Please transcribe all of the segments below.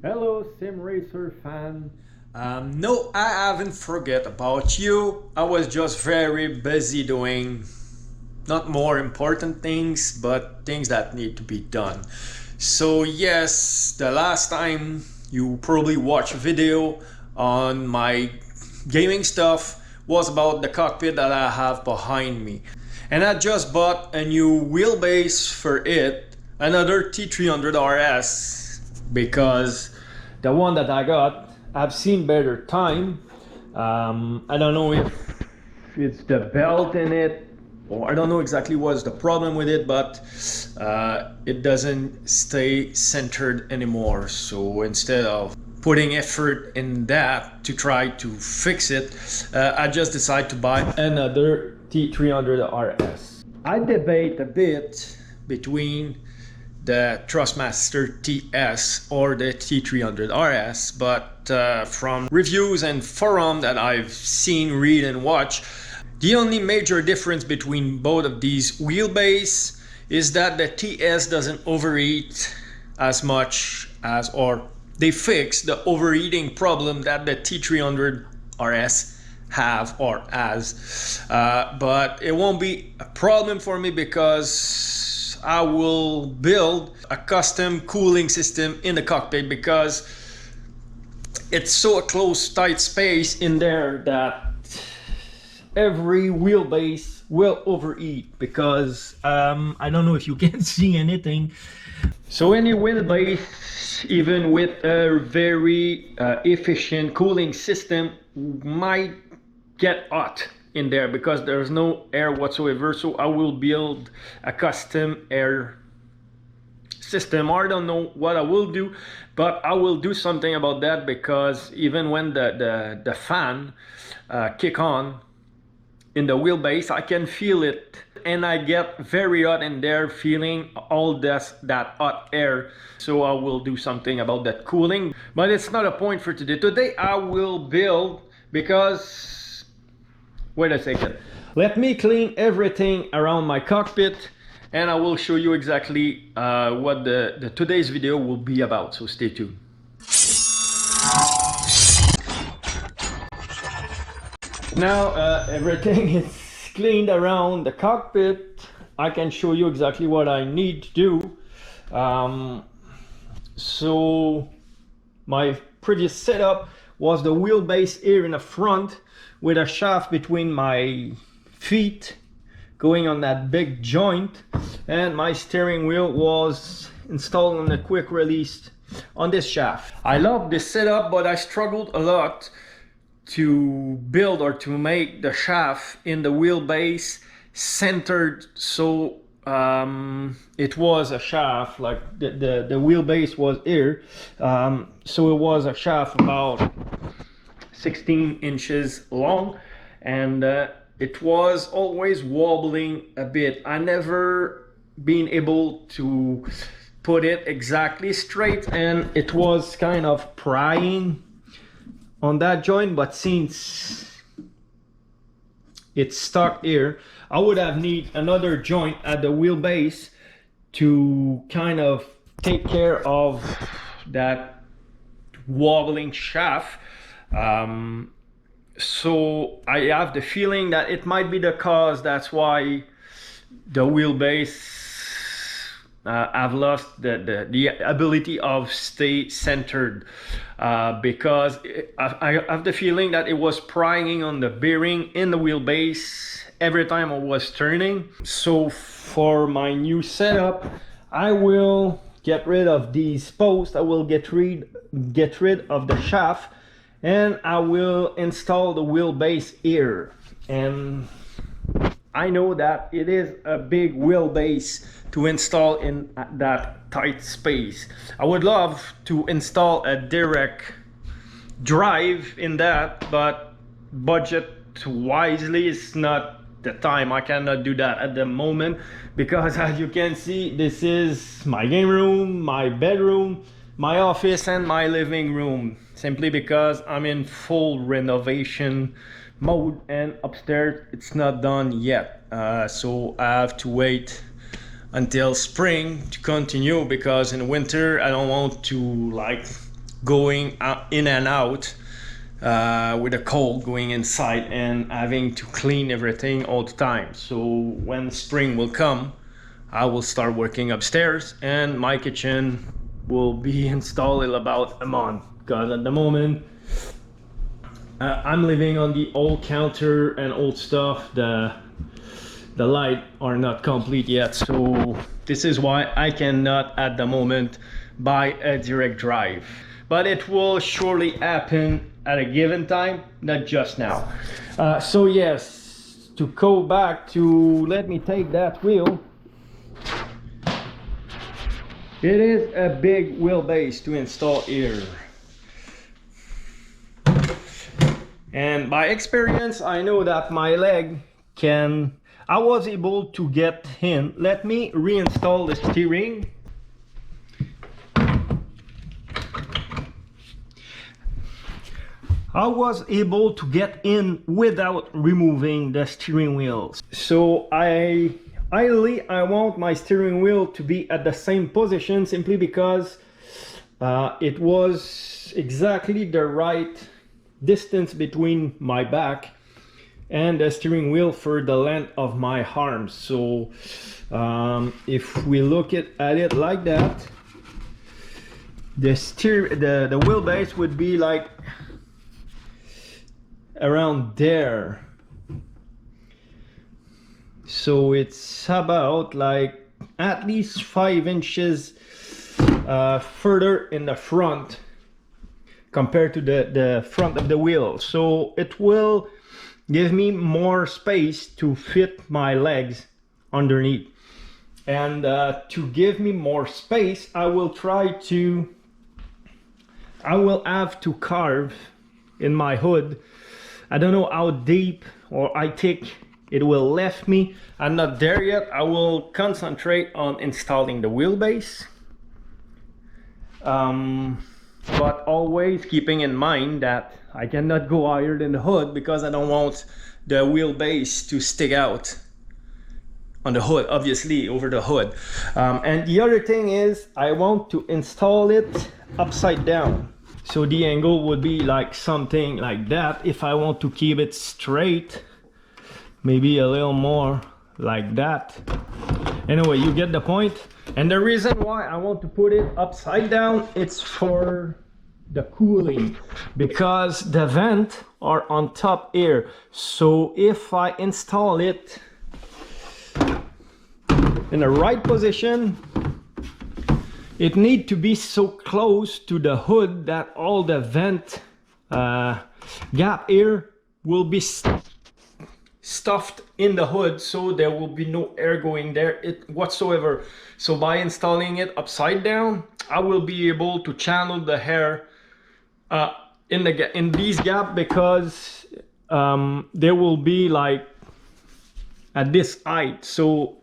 Hello, Sim Racer fan. No, I haven't forget about you. I was just very busy doing not more important things, but things that need to be done. So yes, the last time you probably watched a video on my gaming stuff was about the cockpit that I have behind me. And I just bought a new wheelbase for it, another T300 RS, because the one that I got, I've seen better time. I don't know if it's the belt in it, or I don't know exactly what's the problem with it, but it doesn't stay centered anymore. So instead of putting effort in that to try to fix it, I just decided to buy another T300 RS. I debate a bit between the Thrustmaster TS or the T300 RS, but from reviews and forum that I've seen, read, and watch, the only major difference between both of these wheelbase is that the TS doesn't overheat as much as, or they fix the overheating problem that the T300 RS have or has. But it won't be a problem for me because I will build a custom cooling system in the cockpit, because it's so a close tight space in there that every wheelbase will overheat, because I don't know if you can see anything. So any wheelbase, even with a very efficient cooling system, might get hot in there because there's no air whatsoever. So I will build a custom air system. I don't know what I will do, but I will do something about that, because even when the fan kick on in the wheelbase, I can feel it, and I get very hot in there, feeling all that hot air. So I will do something about that cooling, but it's not a point for today. Today I will build, because wait a second, let me clean everything around my cockpit, and I will show you exactly what the today's video will be about. So stay tuned. Now everything is cleaned around the cockpit. I can show you exactly what I need to do. So my previous setup was the wheelbase here in the front, with a shaft between my feet going on that big joint, and my steering wheel was installed on a quick release on this shaft. I love this setup, but I struggled a lot to build or to make the shaft in the wheelbase centered. So it was a shaft, like the wheelbase was here, so it was a shaft about 16 inches long, and it was always wobbling a bit. I never been able to put it exactly straight, and it was kind of prying on that joint. But since it's stuck here, I would have need another joint at the wheelbase to kind of take care of that wobbling shaft. So I have the feeling that it might be the cause. That's why the wheelbase I've lost the ability of stay centered, because I have the feeling that it was prying on the bearing in the wheelbase every time I was turning. So for my new setup, I will get rid of these posts. I will get rid of the shaft, and I will install the wheelbase here. And I know that it is a big wheelbase to install in that tight space. I would love to install a direct drive in that, but budget wisely is not the time. I cannot do that at the moment, because as you can see, this is my game room, my bedroom, my office, and my living room, simply because I'm in full renovation mode, and upstairs it's not done yet. So I have to wait until spring to continue, because in winter I don't want to like going in and out with the cold going inside and having to clean everything all the time. So when spring will come, I will start working upstairs and my kitchen will be installed in about a month, because at the moment I'm living on the old counter and old stuff. The light are not complete yet, so this is why I cannot at the moment buy a direct drive, but it will surely happen at a given time, not just now. So yes, to go back to, let me take that wheel. It is a big wheelbase to install here, and by experience I know that my leg can, I was able to get in. Let me reinstall the steering. I was able to get in without removing the steering wheels. So ideally I want my steering wheel to be at the same position, simply because it was exactly the right distance between my back and the steering wheel for the length of my arms. So if we look at it like that, the wheelbase would be like around there. So it's about like at least 5 inches further in the front compared to the front of the wheel. So it will give me more space to fit my legs underneath. And to give me more space, I will have to carve in my hood. I don't know how deep or how thick it will left me. I'm not there yet. I will concentrate on installing the wheelbase. But always keeping in mind that I cannot go higher than the hood, because I don't want the wheelbase to stick out on the hood, obviously over the hood. And the other thing is I want to install it upside down. So the angle would be like something like that. If I want to keep it straight, maybe a little more like that. Anyway, you get the point. And the reason why I want to put it upside down, it's for the cooling, because the vent are on top here. So if I install it in the right position, it need to be so close to the hood that all the vent gap here will be stuffed in the hood, so there will be no air going there whatsoever. So by installing it upside down, I will be able to channel the air in these gaps, because there will be like at this height. So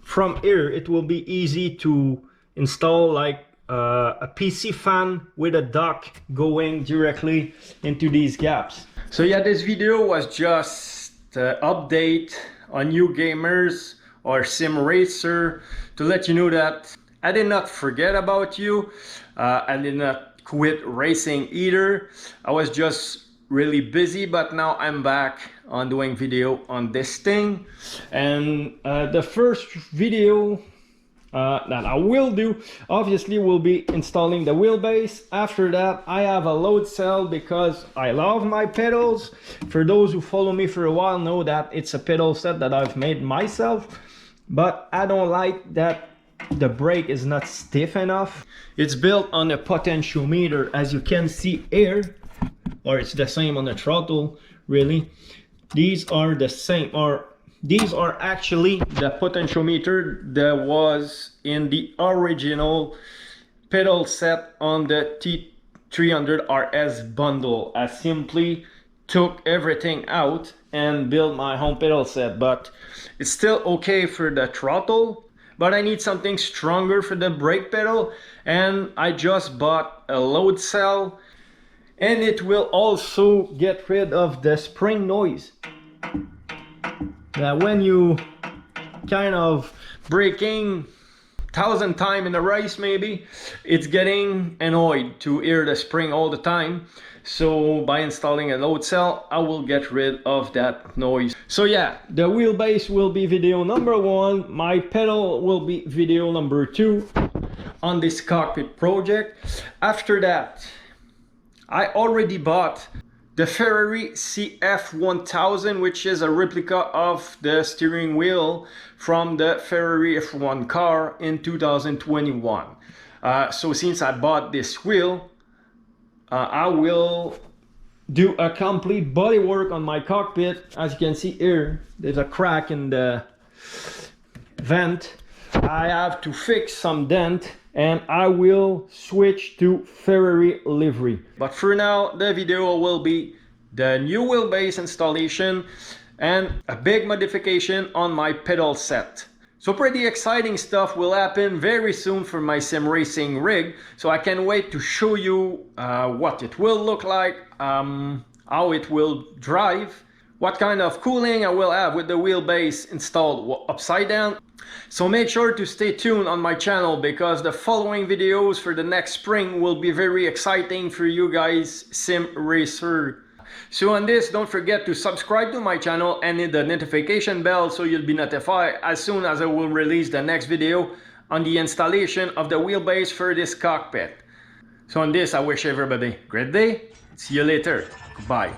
from here it will be easy to install like a PC fan with a duct going directly into these gaps. So yeah, this video was just an update on you gamers or sim racer, to let you know that I did not forget about you. I did not quit racing either. I was just really busy, but now I'm back on doing video on this thing. And the first video that I will do obviously will be installing the wheelbase. After that I have a load cell, because I love my pedals. For those who follow me for a while know that it's a pedal set that I've made myself, but I don't like that the brake is not stiff enough. It's built on a potentiometer, as you can see here, or it's the same on the throttle really. These are the same, or these are actually the potentiometer that was in the original pedal set on the T300 RS bundle. I simply took everything out and built my own pedal set, but it's still okay for the throttle. But I need something stronger for the brake pedal, and I just bought a load cell, and it will also get rid of the spring noise. That when you kind of braking 1,000 times in a race maybe, it's getting annoyed to hear the spring all the time. So by installing a load cell, I will get rid of that noise. So yeah, the wheelbase will be video number 1. My pedal will be video number 2 on this cockpit project. After that, I already bought the Ferrari CF1000, which is a replica of the steering wheel from the Ferrari F1 car in 2021. So since I bought this wheel, I will do a complete body work on my cockpit. As you can see here, there's a crack in the vent. I have to fix some dent and I will switch to Ferrari livery. But for now, the video will be the new wheelbase installation and a big modification on my pedal set. So pretty exciting stuff will happen very soon for my sim racing rig. So I can't wait to show you what it will look like, how it will drive, what kind of cooling I will have with the wheelbase installed upside down. So make sure to stay tuned on my channel because the following videos for the next spring will be very exciting for you guys sim racer. So on this, don't forget to subscribe to my channel and hit the notification bell so you'll be notified as soon as I will release the next video on the installation of the wheelbase for this cockpit. So on this, I wish everybody a great day. See you later. Goodbye.